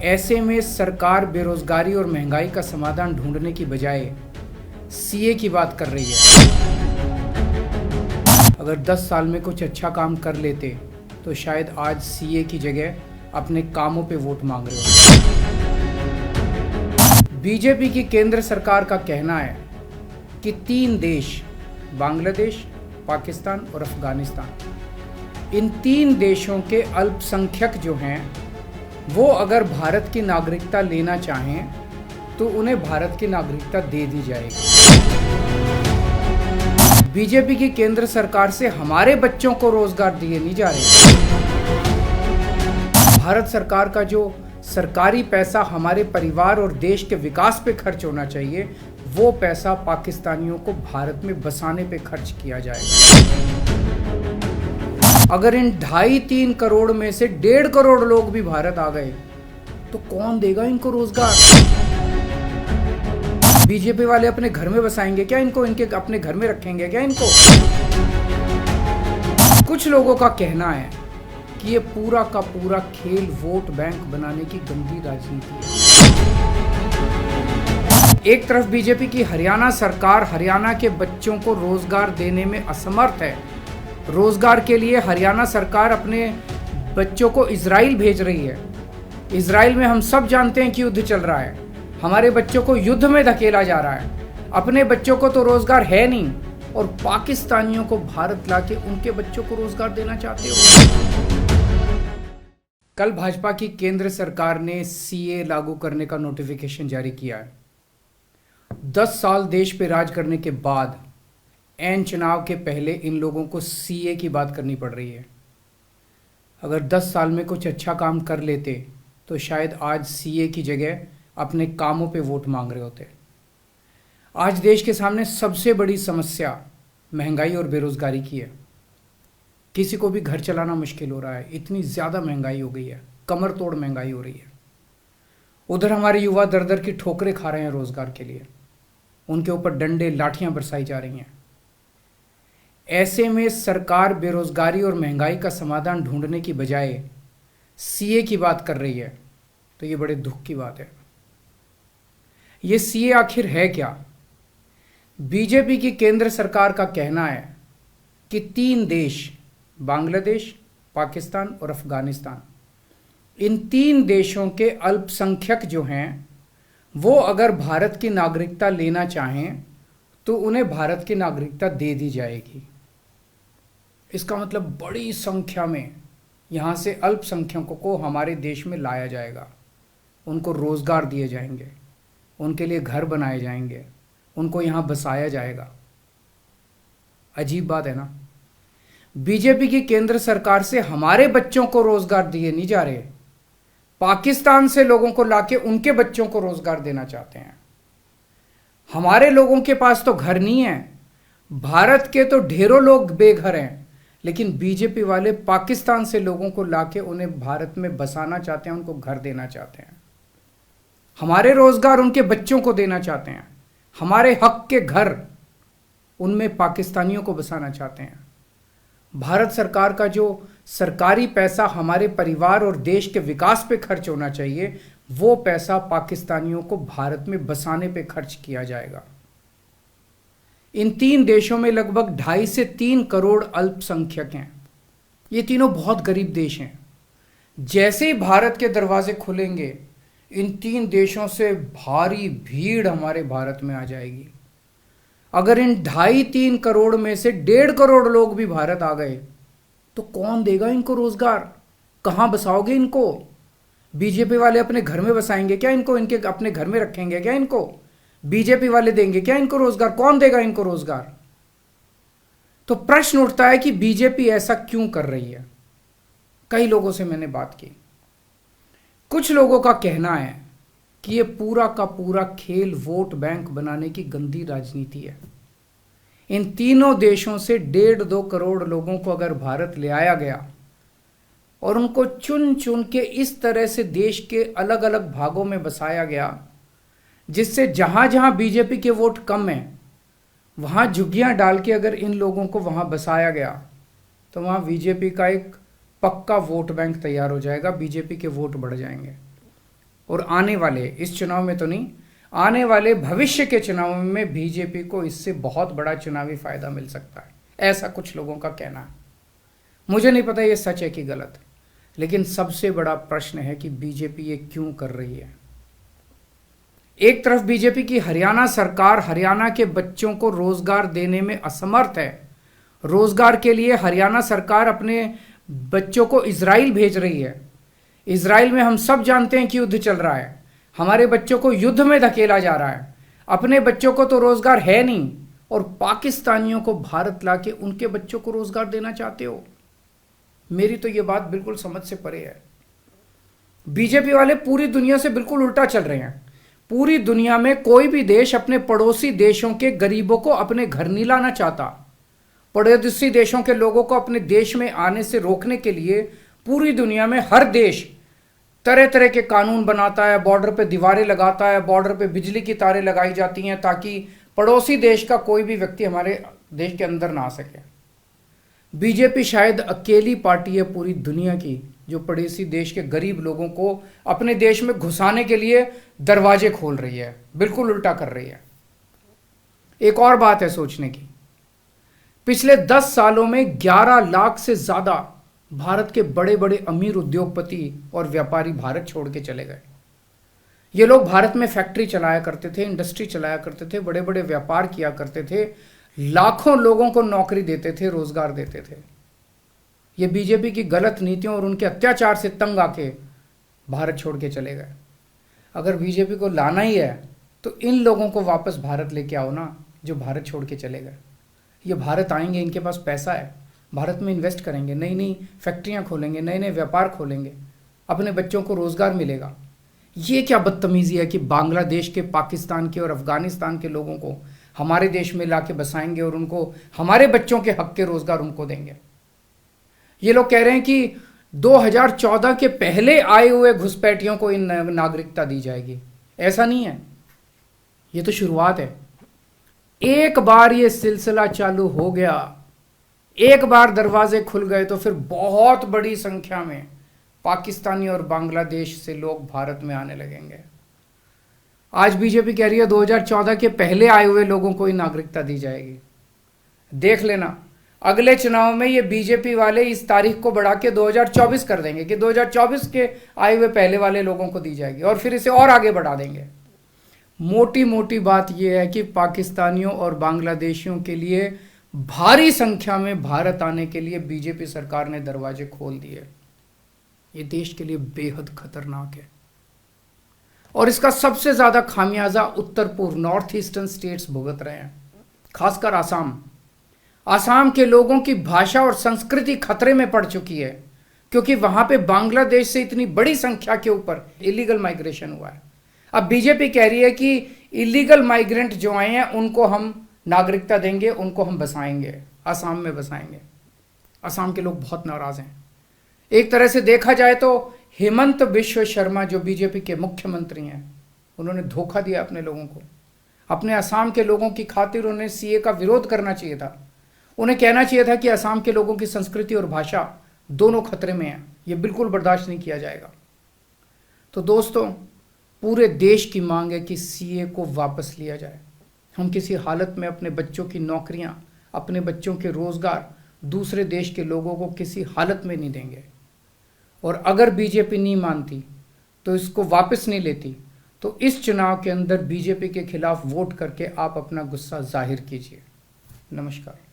ऐसे में सरकार बेरोजगारी और महंगाई का समाधान ढूंढने की बजाय सीए की बात कर रही है। अगर 10 साल में कुछ अच्छा काम कर लेते तो शायद आज सीए की जगह अपने कामों पे वोट मांग रहे हो। बीजेपी की केंद्र सरकार का कहना है कि 3 देश, बांग्लादेश, पाकिस्तान और अफगानिस्तान, इन 3 देशों के अल्पसंख्यक जो हैं वो अगर भारत की नागरिकता लेना चाहें तो उन्हें भारत की नागरिकता दे दी जाएगी। बीजेपी की केंद्र सरकार से हमारे बच्चों को रोजगार दिए नहीं जा रहे। भारत सरकार का जो सरकारी पैसा हमारे परिवार और देश के विकास पे खर्च होना चाहिए, वो पैसा पाकिस्तानियों को भारत में बसाने पे खर्च किया जाएगा। अगर इन 2.5-3 करोड़ में से 1.5 करोड़ लोग भी भारत आ गए तो कौन देगा इनको रोजगार? बीजेपी वाले अपने घर में बसाएंगे क्या इनको? इनके अपने घर में रखेंगे क्या इनको? कुछ लोगों का कहना है कि ये पूरा का पूरा खेल वोट बैंक बनाने की गंदी राजनीति है। एक तरफ बीजेपी की हरियाणा सरकार हरियाणा के बच्चों को रोजगार देने में असमर्थ है। रोजगार के लिए हरियाणा सरकार अपने बच्चों को इजराइल भेज रही है। इजराइल में हम सब जानते हैं कि युद्ध चल रहा है। हमारे बच्चों को युद्ध में धकेला जा रहा है। अपने बच्चों को तो रोजगार है नहीं और पाकिस्तानियों को भारत लाके उनके बच्चों को रोजगार देना चाहते हो। कल भाजपा की केंद्र सरकार ने सीए लागू करने का नोटिफिकेशन जारी किया है। 10 साल देश पे राज करने के बाद ऐन चुनाव के पहले इन लोगों को सीए की बात करनी पड़ रही है। अगर 10 साल में कुछ अच्छा काम कर लेते तो शायद आज सीए की जगह अपने कामों पे वोट मांग रहे होते। आज देश के सामने सबसे बड़ी समस्या महंगाई और बेरोजगारी की है। किसी को भी घर चलाना मुश्किल हो रहा है, इतनी ज़्यादा महंगाई हो गई है, कमर तोड़ महंगाई हो रही है। उधर हमारे युवा दर दर की ठोकरें खा रहे हैं रोजगार के लिए, उनके ऊपर डंडे लाठियां बरसाई जा रही हैं। ऐसे में सरकार बेरोजगारी और महंगाई का समाधान ढूंढने की बजाय सीए की बात कर रही है, तो ये बड़े दुख की बात है। ये सीए आखिर है क्या? बीजेपी की केंद्र सरकार का कहना है कि 3 देश, बांग्लादेश, पाकिस्तान और अफगानिस्तान, इन 3 देशों के अल्पसंख्यक जो हैं वो अगर भारत की नागरिकता लेना चाहें तो उन्हें भारत की नागरिकता दे दी जाएगी। इसका मतलब बड़ी संख्या में यहाँ से अल्पसंख्यकों को हमारे देश में लाया जाएगा, उनको रोजगार दिए जाएंगे, उनके लिए घर बनाए जाएंगे, उनको यहाँ बसाया जाएगा। अजीब बात है ना। बीजेपी की केंद्र सरकार से हमारे बच्चों को रोजगार दिए नहीं जा रहे, पाकिस्तान से लोगों को लाके उनके बच्चों को रोजगार देना चाहते हैं। हमारे लोगों के पास तो घर नहीं है, भारत के तो ढेरों लोग बेघर हैं, लेकिन बीजेपी वाले पाकिस्तान से लोगों को लाके उन्हें भारत में बसाना चाहते हैं, उनको घर देना चाहते हैं। हमारे रोजगार उनके बच्चों को देना चाहते हैं, हमारे हक के घर उनमें पाकिस्तानियों को बसाना चाहते हैं। भारत सरकार का जो सरकारी पैसा हमारे परिवार और देश के विकास पे खर्च होना चाहिए, वो पैसा पाकिस्तानियों को भारत में बसाने पे खर्च किया जाएगा। इन 3 देशों में लगभग 2.5 से 3 करोड़ अल्पसंख्यक हैं। ये तीनों बहुत गरीब देश हैं। जैसे ही भारत के दरवाजे खुलेंगे, इन 3 देशों से भारी भीड़ हमारे भारत में आ जाएगी। अगर इन 2.5-3 करोड़ में से 1.5 करोड़ लोग भी भारत आ गए तो कौन देगा इनको रोजगार? कहाँ बसाओगे इनको? बीजेपी वाले अपने घर में बसाएंगे क्या इनको? इनके अपने घर में रखेंगे क्या इनको? बीजेपी वाले देंगे क्या इनको रोजगार? कौन देगा इनको रोजगार? तो प्रश्न उठता है कि बीजेपी ऐसा क्यों कर रही है। कई लोगों से मैंने बात की। कुछ लोगों का कहना है कि ये पूरा का पूरा खेल वोट बैंक बनाने की गंदी राजनीति है। इन तीनों देशों से 1.5-2 करोड़ लोगों को अगर भारत ले आया गया और उनको चुन चुन के इस तरह से देश के अलग अलग भागों में बसाया गया, जिससे जहां जहां बीजेपी के वोट कम हैं वहां झुग्गियां डाल के अगर इन लोगों को वहां बसाया गया तो वहां बीजेपी का एक पक्का वोट बैंक तैयार हो जाएगा, बीजेपी के वोट बढ़ जाएंगे। और आने वाले इस चुनाव में तो नहीं, आने वाले भविष्य के चुनाव में बीजेपी को इससे बहुत बड़ा चुनावी फायदा मिल सकता है, ऐसा कुछ लोगों का कहना है। मुझे नहीं पता ये सच है कि गलत, लेकिन सबसे बड़ा प्रश्न है कि बीजेपी ये क्यों कर रही है। एक तरफ बीजेपी की हरियाणा सरकार हरियाणा के बच्चों को रोजगार देने में असमर्थ है। रोजगार के लिए हरियाणा सरकार अपने बच्चों को इजराइल भेज रही है। इजराइल में हम सब जानते हैं कि युद्ध चल रहा है, हमारे बच्चों को युद्ध में धकेला जा रहा है। अपने बच्चों को तो रोजगार है नहीं, और पाकिस्तानियों को भारत लाके उनके बच्चों को रोजगार देना चाहते हो। मेरी तो ये बात बिल्कुल समझ से परे है। बीजेपी वाले पूरी दुनिया से बिल्कुल उल्टा चल रहे हैं। पूरी दुनिया में कोई भी देश अपने पड़ोसी देशों के गरीबों को अपने घर नहीं लाना चाहता। पड़ोसी देशों के लोगों को अपने देश में आने से रोकने के लिए पूरी दुनिया में हर देश तरह तरह के कानून बनाता है, बॉर्डर पे दीवारें लगाता है, बॉर्डर पे बिजली की तारें लगाई जाती हैं ताकि पड़ोसी देश का कोई भी व्यक्ति हमारे देश के अंदर ना आ सके। बीजेपी शायद अकेली पार्टी है पूरी दुनिया की जो पड़ोसी देश के गरीब लोगों को अपने देश में घुसाने के लिए दरवाजे खोल रही है, बिल्कुल उल्टा कर रही है। एक और बात है सोचने की, पिछले 10 सालों में 11 लाख से ज्यादा भारत के बड़े बड़े अमीर उद्योगपति और व्यापारी भारत छोड़ के चले गए। ये लोग भारत में फैक्ट्री चलाया करते थे, इंडस्ट्री चलाया करते थे, बड़े बड़े व्यापार किया करते थे, लाखों लोगों को नौकरी देते थे, रोजगार देते थे। ये बीजेपी की गलत नीतियों और उनके अत्याचार से तंग आके भारत छोड़ के चले गए। अगर बीजेपी को लाना ही है तो इन लोगों को वापस भारत लेके आओ ना, जो भारत छोड़ के चले गए। ये भारत आएंगे, इनके पास पैसा है, भारत में इन्वेस्ट करेंगे, नई नई फैक्ट्रियां खोलेंगे, नए नए व्यापार खोलेंगे, अपने बच्चों को रोजगार मिलेगा। ये क्या बदतमीजी है कि बांग्लादेश के, पाकिस्तान के और अफगानिस्तान के लोगों को हमारे देश में लाके बसाएंगे और उनको हमारे बच्चों के हक के रोजगार उनको देंगे। ये लोग कह रहे हैं कि 2014 के पहले आए हुए घुसपैठियों को इन नागरिकता दी जाएगी। ऐसा नहीं है, ये तो शुरुआत है। एक बार ये सिलसिला चालू हो गया, एक बार दरवाजे खुल गए तो फिर बहुत बड़ी संख्या में पाकिस्तानी और बांग्लादेश से लोग भारत में आने लगेंगे। आज बीजेपी कह रही है 2014 के पहले आए हुए लोगों को ही नागरिकता दी जाएगी। देख लेना, अगले चुनाव में ये बीजेपी वाले इस तारीख को बढ़ा के 2024 कर देंगे कि 2024 के आए हुए पहले वाले लोगों को दी जाएगी, और फिर इसे और आगे बढ़ा देंगे। मोटी मोटी बात यह है कि पाकिस्तानियों और बांग्लादेशियों के लिए भारी संख्या में भारत आने के लिए बीजेपी सरकार ने दरवाजे खोल दिए। ये देश के लिए बेहद खतरनाक है, और इसका सबसे ज्यादा खामियाजा उत्तर पूर्व नॉर्थ ईस्टर्न स्टेट्स भुगत रहे हैं, खासकर आसाम। आसाम के लोगों की भाषा और संस्कृति खतरे में पड़ चुकी है, क्योंकि वहां पे बांग्लादेश से इतनी बड़ी संख्या के ऊपर इलीगल माइग्रेशन हुआ है। अब बीजेपी कह रही है कि इलीगल माइग्रेंट जो आए हैं उनको हम नागरिकता देंगे, उनको हम बसाएंगे, आसाम में बसाएंगे। आसाम के लोग बहुत नाराज हैं। एक तरह से देखा जाए तो हेमंत बिश्व शर्मा जो बीजेपी के मुख्यमंत्री हैं, उन्होंने धोखा दिया अपने लोगों को। अपने असम के लोगों की खातिर उन्हें सीए का विरोध करना चाहिए था। उन्हें कहना चाहिए था कि असम के लोगों की संस्कृति और भाषा दोनों खतरे में है, ये बिल्कुल बर्दाश्त नहीं किया जाएगा। तो दोस्तों, पूरे देश की मांग है कि सीए को वापस लिया जाए। हम किसी हालत में अपने बच्चों की नौकरियां, अपने बच्चों के रोजगार दूसरे देश के लोगों को किसी हालत में नहीं देंगे। और अगर बीजेपी नहीं मानती तो इसको वापस नहीं लेती, तो इस चुनाव के अंदर बीजेपी के खिलाफ वोट करके आप अपना गुस्सा जाहिर कीजिए। नमस्कार।